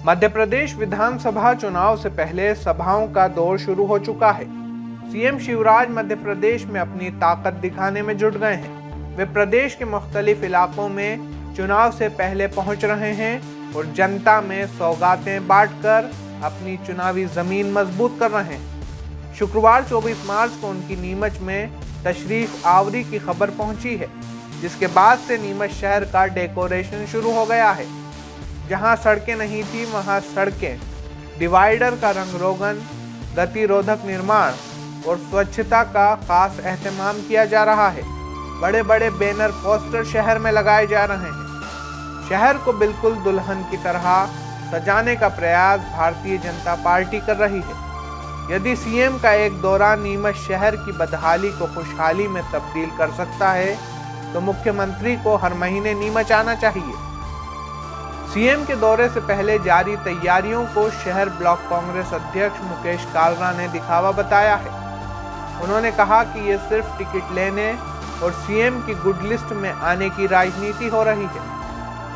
मध्य प्रदेश विधानसभा चुनाव से पहले सभाओं का दौर शुरू हो चुका है। सीएम शिवराज मध्य प्रदेश में अपनी ताकत दिखाने में जुट गए हैं। वे प्रदेश के मुख्तलिफ इलाकों में चुनाव से पहले पहुंच रहे हैं और जनता में सौगातें बांटकर अपनी चुनावी जमीन मजबूत कर रहे हैं। शुक्रवार 24 मार्च को उनकी नीमच में तशरीफ आवरी की खबर पहुंची है, जिसके बाद से नीमच शहर का डेकोरेशन शुरू हो गया है। जहां सड़कें नहीं थी वहां सड़कें, डिवाइडर का रंग रोगन, गतिरोधक निर्माण और स्वच्छता का खास एहतमाम किया जा रहा है। बड़े बड़े बैनर पोस्टर शहर में लगाए जा रहे हैं। शहर को बिल्कुल दुल्हन की तरह सजाने का प्रयास भारतीय जनता पार्टी कर रही है। यदि सीएम का एक दौरा नीमच शहर की बदहाली को खुशहाली में तब्दील कर सकता है तो मुख्यमंत्री को हर महीने नीमच आना चाहिए। सीएम के दौरे से पहले जारी तैयारियों को शहर ब्लॉक कांग्रेस अध्यक्ष मुकेश कालरा ने दिखावा बताया है। उन्होंने कहा कि ये सिर्फ टिकट लेने और सीएम की गुड लिस्ट में आने की राजनीति हो रही है।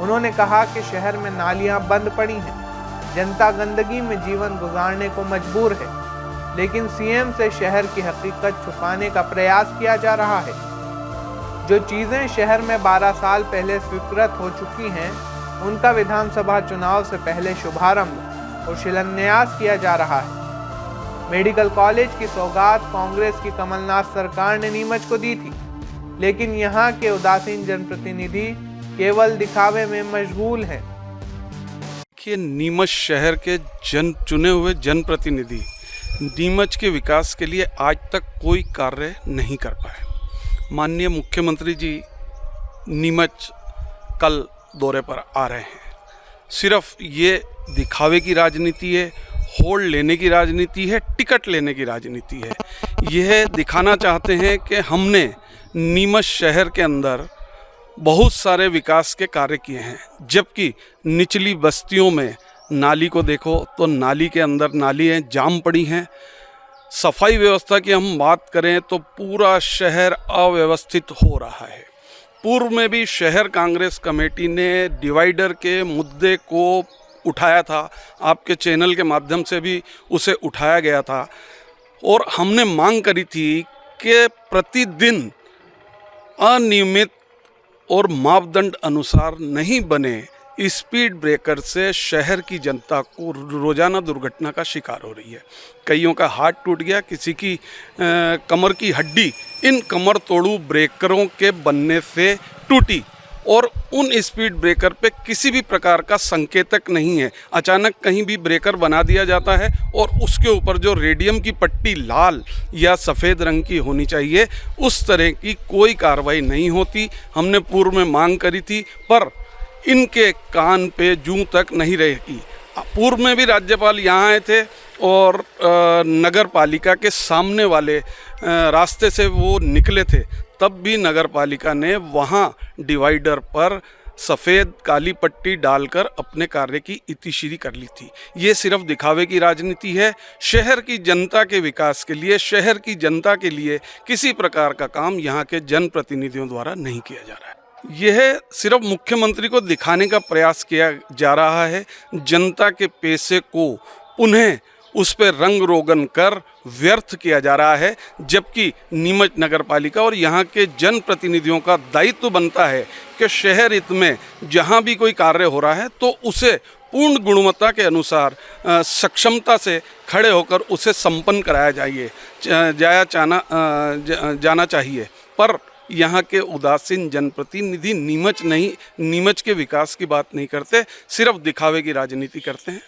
उन्होंने कहा कि शहर में नालियां बंद पड़ी हैं, जनता गंदगी में जीवन गुजारने को मजबूर है, लेकिन सीएम से शहर की हकीकत छुपाने का प्रयास किया जा रहा है। जो चीजें शहर में 12 साल पहले स्वीकृत हो चुकी हैं, उनका विधानसभा चुनाव से पहले शुभारंभ और शिलान्यास किया जा रहा है। मेडिकल कॉलेज की सौगात कांग्रेस की कमलनाथ सरकार ने नीमच को दी थी, लेकिन यहाँ के उदासीन जनप्रतिनिधि केवल दिखावे में मशगूल हैं। कि नीमच शहर के चुने हुए जनप्रतिनिधि नीमच के विकास के लिए आज तक कोई कार्य नहीं कर पाए। माननीय मुख्यमंत्री जी नीमच कल दौरे पर आ रहे हैं। सिर्फ ये दिखावे की राजनीति है, होल्ड लेने की राजनीति है, टिकट लेने की राजनीति है। यह दिखाना चाहते हैं कि हमने नीमच शहर के अंदर बहुत सारे विकास के कार्य किए हैं, जबकि निचली बस्तियों में नाली को देखो तो नाली के अंदर नालियाँ जाम पड़ी हैं। सफाई व्यवस्था की हम बात करें तो पूरा शहर अव्यवस्थित हो रहा है। पूर्व में भी शहर कांग्रेस कमेटी ने डिवाइडर के मुद्दे को उठाया था, आपके चैनल के माध्यम से भी उसे उठाया गया था और हमने मांग करी थी कि प्रतिदिन अनियमित और मापदंड अनुसार नहीं बने स्पीड ब्रेकर से शहर की जनता को रोज़ाना दुर्घटना का शिकार हो रही है। कईयों का हाथ टूट गया, किसी की कमर की हड्डी इन कमर तोड़ू ब्रेकरों के बनने से टूटी और उन स्पीड ब्रेकर पे किसी भी प्रकार का संकेतक नहीं है। अचानक कहीं भी ब्रेकर बना दिया जाता है और उसके ऊपर जो रेडियम की पट्टी लाल या सफ़ेद रंग की होनी चाहिए, उस तरह की कोई कार्रवाई नहीं होती। हमने पूर्व में मांग करी थी, पर इनके कान पे जूं तक नहीं रहेगी। पूर्व में भी राज्यपाल यहाँ आए थे और नगर पालिका के सामने वाले रास्ते से वो निकले थे, तब भी नगर पालिका ने वहाँ डिवाइडर पर सफ़ेद काली पट्टी डालकर अपने कार्य की इतिश्री कर ली थी। ये सिर्फ दिखावे की राजनीति है। शहर की जनता के विकास के लिए, शहर की जनता के लिए किसी प्रकार का काम यहाँ के जनप्रतिनिधियों द्वारा नहीं किया जा रहा है। यह सिर्फ मुख्यमंत्री को दिखाने का प्रयास किया जा रहा है। जनता के पैसे को उन्हें उस पर रंग रोगन कर व्यर्थ किया जा रहा है, जबकि नीमच नगर पालिका और यहाँ के जनप्रतिनिधियों का दायित्व बनता है कि शहर हित में जहाँ भी कोई कार्य हो रहा है तो उसे पूर्ण गुणवत्ता के अनुसार सक्षमता से खड़े होकर उसे संपन्न कराया जाना चाहिए। पर यहाँ के उदासीन जनप्रतिनिधि नीमच के विकास की बात नहीं करते, सिर्फ दिखावे की राजनीति करते हैं।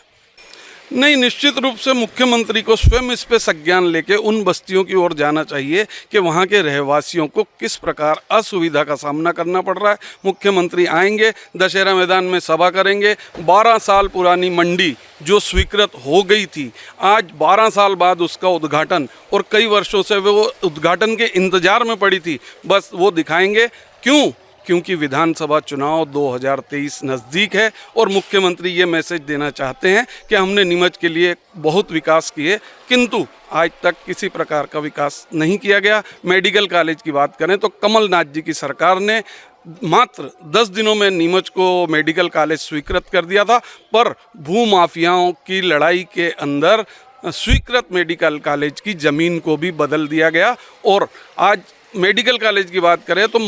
नहीं, निश्चित रूप से मुख्यमंत्री को स्वयं इस पे संज्ञान लेके उन बस्तियों की ओर जाना चाहिए कि वहाँ के रहवासियों को किस प्रकार असुविधा का सामना करना पड़ रहा है। मुख्यमंत्री आएंगे, दशहरा मैदान में सभा करेंगे। 12 साल पुरानी मंडी जो स्वीकृत हो गई थी, आज 12 साल बाद उसका उद्घाटन, और कई वर्षों से वो उद्घाटन के इंतजार में पड़ी थी, बस वो दिखाएंगे। क्यों? क्योंकि विधानसभा चुनाव 2023 नज़दीक है और मुख्यमंत्री ये मैसेज देना चाहते हैं कि हमने नीमच के लिए बहुत विकास किए, किंतु आज तक किसी प्रकार का विकास नहीं किया गया। मेडिकल कॉलेज की बात करें तो कमलनाथ जी की सरकार ने मात्र 10 दिनों में नीमच को मेडिकल कॉलेज स्वीकृत कर दिया था, पर भूमाफियाओं की लड़ाई के अंदर स्वीकृत मेडिकल कॉलेज की ज़मीन को भी बदल दिया गया। और आज मेडिकल कॉलेज की बात करें तो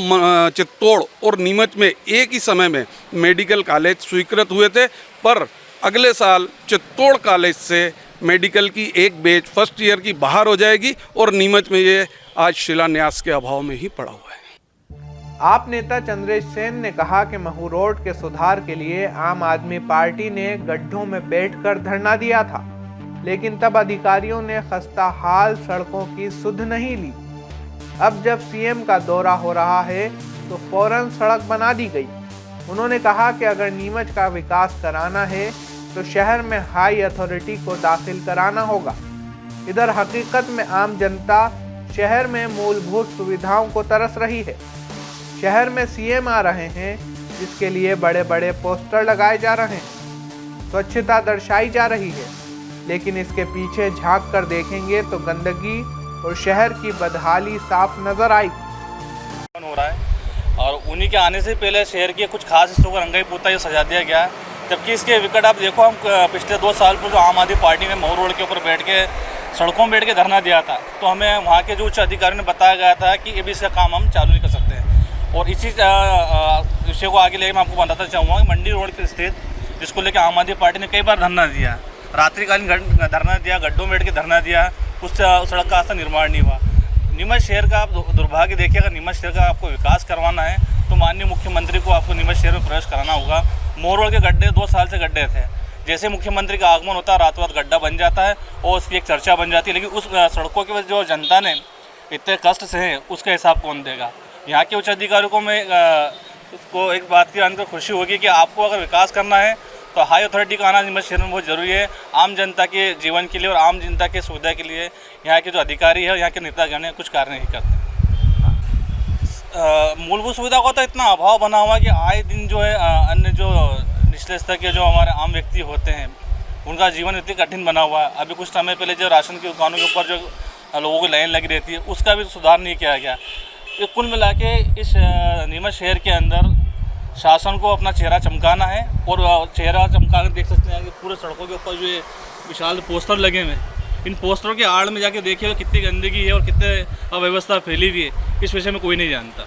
चित्तौड़ और नीमच में एक ही समय में मेडिकल कॉलेज स्वीकृत हुए थे, पर अगले साल चित्तौड़ कॉलेज से मेडिकल की एक बैच फर्स्ट ईयर की बाहर हो जाएगी और नीमच में ये आज शिलान्यास के अभाव में ही पड़ा हुआ है। आप नेता चंद्रेश सेन ने कहा कि महू रोड के सुधार के लिए आम आदमी पार्टी ने गड्ढों में बैठकर धरना दिया था, लेकिन तब अधिकारियों ने खस्ता हाल सड़कों की सुध नहीं ली। अब जब सीएम का दौरा हो रहा है तो फौरन सड़क बना दी गई। उन्होंने कहा कि अगर नीमच का विकास कराना है तो शहर में हाई अथॉरिटी को दाखिल कराना होगा। इधर हकीकत में आम जनता शहर में मूलभूत सुविधाओं को तरस रही है। शहर में सीएम आ रहे हैं, जिसके लिए बड़े बड़े पोस्टर लगाए जा रहे हैं, स्वच्छता दर्शाई जा रही है, लेकिन इसके पीछे झांक कर देखेंगे तो गंदगी और शहर की बदहाली साफ नजर आई। हो रहा है और उन्हीं के आने से पहले शहर के कुछ खास हिस्सों को रंगाई पुताई सजा दिया गया है, जबकि इसके विकट आप देखो, हम पिछले 2 साल पर जो आम आदमी पार्टी ने महू रोड के ऊपर बैठ के सड़कों में बैठ के धरना दिया था, तो हमें वहाँ के जो उच्च अधिकारियों ने बताया गया था कि अभी इसका काम हम चालू नहीं कर सकते हैं। और इसी विषय को आगे लेकर मैं आपको बताना चाहूँगा कि मंडी रोड के स्थित, जिसको लेकर आम आदमी पार्टी ने कई बार धरना दिया, रात्रिकालीन धरना दिया, गड्ढों में बैठ के धरना दिया, उस सड़क का आज तक निर्माण नहीं हुआ। नीमच शहर का आप दुर्भाग्य देखिए, अगर नीमच शहर का आपको विकास करवाना है तो माननीय मुख्यमंत्री को आपको नीमच शहर में प्रवेश कराना होगा। महू रोड के गड्ढे 2 साल से गड्ढे थे, जैसे मुख्यमंत्री का आगमन होता है रातों रात गड्ढा बन जाता है और उसकी एक चर्चा बन जाती है, लेकिन उस सड़कों की वजह जो जनता ने इतने कष्ट से है उसका हिसाब कौन देगा। यहाँ के उच्च अधिकारियों को को एक बात की अंदर खुशी होगी कि आपको अगर विकास करना है तो हाई अथॉरिटी का आना नीमच शहर में बहुत ज़रूरी है, आम जनता के जीवन के लिए और आम जनता के सुविधा के लिए। यहाँ के जो अधिकारी है, यहाँ के नेतागण है, कुछ कार्य नहीं करते। मूलभूत सुविधा का तो इतना अभाव बना हुआ कि आए दिन जो है अन्य जो निचले स्तर के जो हमारे आम व्यक्ति होते हैं उनका जीवन इतनी कठिन बना हुआ है। अभी कुछ समय पहले जो राशन की दुकानों के ऊपर जो लोगों की लाइन लगी रहती है, उसका भी सुधार नहीं किया गया। ये कुल मिला के इस नीमच शहर के अंदर शासन को अपना चेहरा चमकाना है, और चेहरा चमका कर देख सकते हैं कि पूरे सड़कों के ऊपर जो ये विशाल पोस्टर लगे हुए हैं, इन पोस्टरों के आड़ में जाके देखिए कितनी गंदगी है और कितने अव्यवस्था फैली हुई है, इस विषय में कोई नहीं जानता।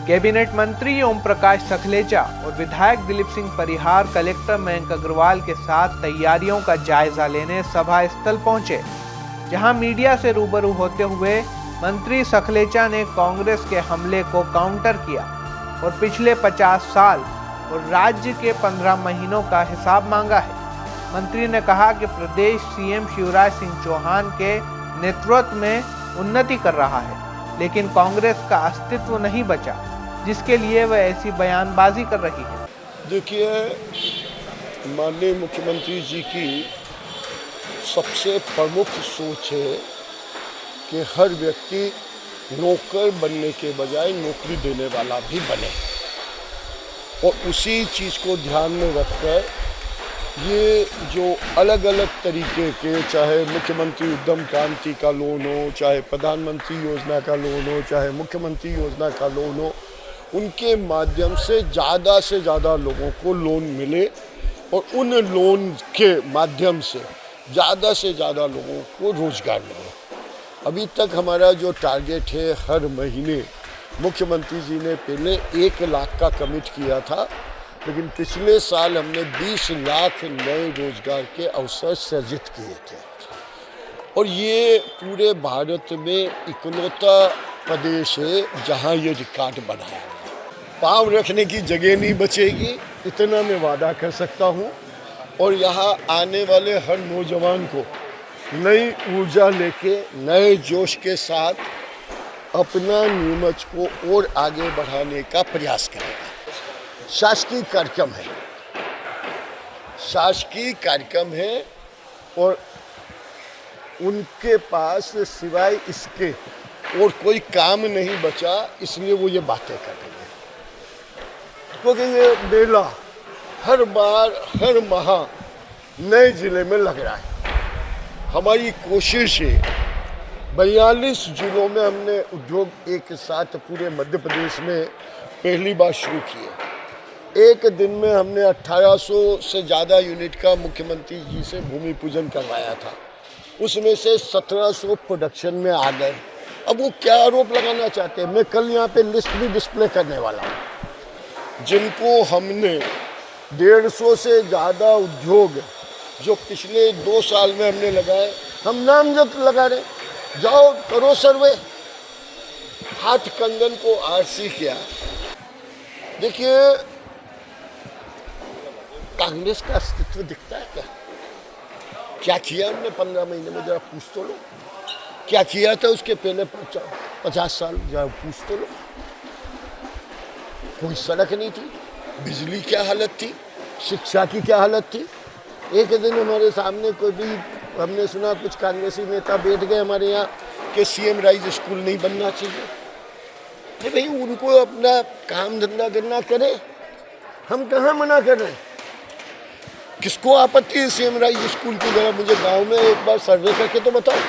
कैबिनेट मंत्री ओम प्रकाश सखलेचा और विधायक दिलीप सिंह परिहार कलेक्टर मयंक अग्रवाल के साथ तैयारियों का जायजा लेने सभा स्थल पहुंचे, जहां मीडिया से रूबरू होते हुए मंत्री सखलेचा ने कांग्रेस के हमले को काउंटर किया और पिछले 50 साल और राज्य के 15 महीनों का हिसाब मांगा है। मंत्री ने कहा कि प्रदेश सीएम शिवराज सिंह चौहान के नेतृत्व में उन्नति कर रहा है, लेकिन कांग्रेस का अस्तित्व नहीं बचा, जिसके लिए वह ऐसी बयानबाजी कर रही है। देखिए, माननीय मुख्यमंत्री जी की सबसे प्रमुख सोच है कि हर व्यक्ति नौकर बनने के बजाय नौकरी देने वाला भी बने, और उसी चीज़ को ध्यान में रखकर ये जो अलग अलग तरीके के, चाहे मुख्यमंत्री उद्यम क्रांति का लोन हो, चाहे प्रधानमंत्री योजना का लोन हो, चाहे मुख्यमंत्री योजना का लोन हो, उनके माध्यम से ज़्यादा लोगों को लोन मिले और उन लोन के माध्यम से ज़्यादा लोगों को रोज़गार मिले। अभी तक हमारा जो टारगेट है, हर महीने मुख्यमंत्री जी ने पहले 1 लाख का कमिट किया था, लेकिन पिछले साल हमने 20 लाख नए रोजगार के अवसर सृजित किए थे, और ये पूरे भारत में इकलौता प्रदेश है जहाँ ये रिकॉर्ड बना है। पाँव रखने की जगह नहीं बचेगी, इतना मैं वादा कर सकता हूँ, और यहाँ आने वाले हर नौजवान को नई ऊर्जा लेके, नए जोश के साथ अपना नीमच को और आगे बढ़ाने का प्रयास करेगा। शासकीय कार्यक्रम है और उनके पास सिवाय इसके और कोई काम नहीं बचा, इसलिए वो ये बातें कर रहे हैं। क्योंकि ये मेला हर बार हर माह नए जिले में लग रहा है। हमारी कोशिश है 42 जिलों में हमने उद्योग एक साथ पूरे मध्य प्रदेश में पहली बार शुरू की है। एक दिन में हमने 1800 से ज़्यादा यूनिट का मुख्यमंत्री जी से भूमि पूजन करवाया था, उसमें से 1700 प्रोडक्शन में आ गए। अब वो क्या आरोप लगाना चाहते हैं, मैं कल यहाँ पे लिस्ट भी डिस्प्ले करने वाला हूँ। जिनको हमने 150 से ज़्यादा उद्योग जो पिछले 2 साल में हमने लगाए, हम नामजद लगा रहे, जाओ करो सर्वे। हाथ कंगन को आरसी किया। देखिए, कांग्रेस का अस्तित्व दिखता है क्या किया हमने 15 महीने में, जरा पूछ तो लो। क्या किया था उसके पहले 50 साल, जरा पूछ तो लो। कोई सड़क नहीं थी, बिजली क्या हालत थी, शिक्षा की क्या हालत थी। एक दिन हमारे सामने कोई भी, हमने सुना कुछ कांग्रेसी नेता बैठ गए हमारे यहाँ कि सीएम राइज स्कूल नहीं बनना चाहिए। अरे भाई, उनको अपना काम धंधा करना करे, हम कहाँ मना कर रहे हैं। किसको आपत्ति है सीएम राइज स्कूल की? जरा मुझे गांव में एक बार सर्वे करके तो बताओ।